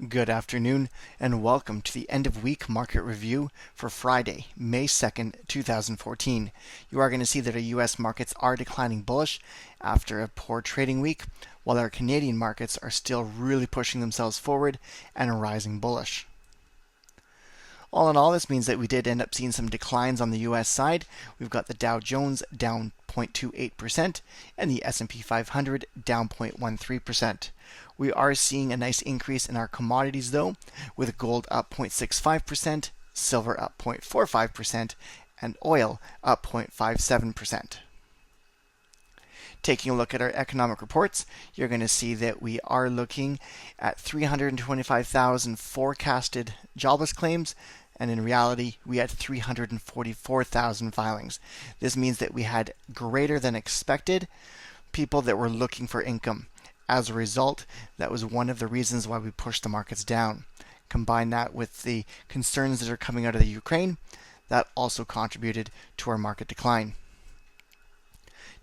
Good afternoon and welcome to the end of week market review for Friday, May 2nd, 2014. You are going to see that our US markets are declining bullish after a poor trading week, while our Canadian markets are still really pushing themselves forward and rising bullish. All in all, this means that we did end up seeing some declines on the US side. We've got the Dow Jones down 0.28% and the S&P 500 down 0.13%. We are seeing a nice increase in our commodities though, with gold up 0.65%, silver up 0.45%, and oil up 0.57%. Taking a look at our economic reports, you're going to see that we are looking at 325,000 forecasted jobless claims, and in reality, we had 344,000 filings. This means that we had greater than expected people that were looking for income. As a result, that was one of the reasons why we pushed the markets down. Combine that with the concerns that are coming out of the Ukraine, that also contributed to our market decline.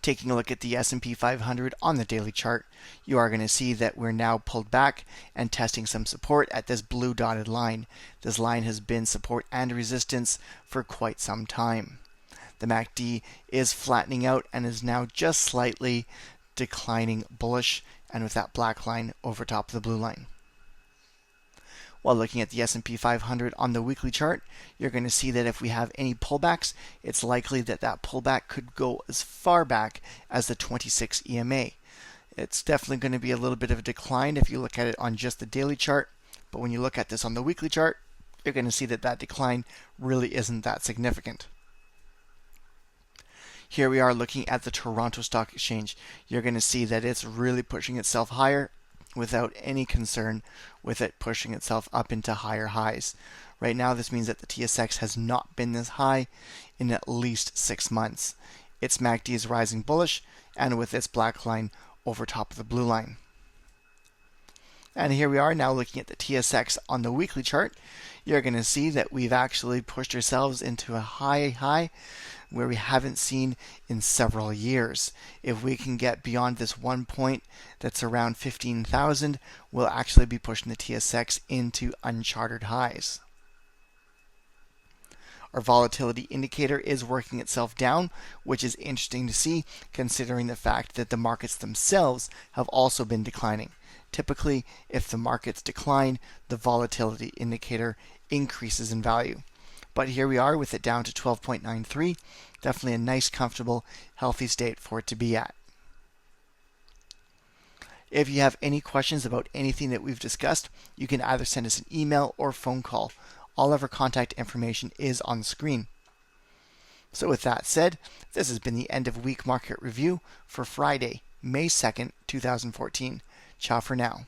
Taking a look at the S&P 500 on the daily chart, you are going to see that we're now pulled back and testing some support at this blue dotted line. This line has been support and resistance for quite some time. The MACD is flattening out and is now just slightly declining bullish, and with that black line over top of the blue line. While looking at the S&P 500 on the weekly chart, you're going to see that if we have any pullbacks, it's likely that that pullback could go as far back as the 26 EMA. It's definitely going to be a little bit of a decline if you look at it on just the daily chart, but when you look at this on the weekly chart, you're going to see that that decline really isn't that significant. Here we are looking at the Toronto Stock Exchange. You're going to see that it's really pushing itself higher without any concern with it pushing itself up into higher highs. Right now, this means that the TSX has not been this high in at least 6 months. Its MACD is rising bullish and with its black line over top of the blue line. And here we are now looking at the TSX on the weekly chart. You're going to see that we've actually pushed ourselves into a high where we haven't seen in several years. If we can get beyond this one point that's around 15,000, we'll actually be pushing the TSX into uncharted highs. Our volatility indicator is working itself down, which is interesting to see considering the fact that the markets themselves have also been declining. Typically, if the markets decline, the volatility indicator increases in value. But here we are with it down to 12.93. Definitely a nice, comfortable, healthy state for it to be at. If you have any questions about anything that we've discussed, you can either send us an email or phone call. All of our contact information is on the screen. So with that said, this has been the end of week market review for Friday, May 2nd, 2014. Ciao for now.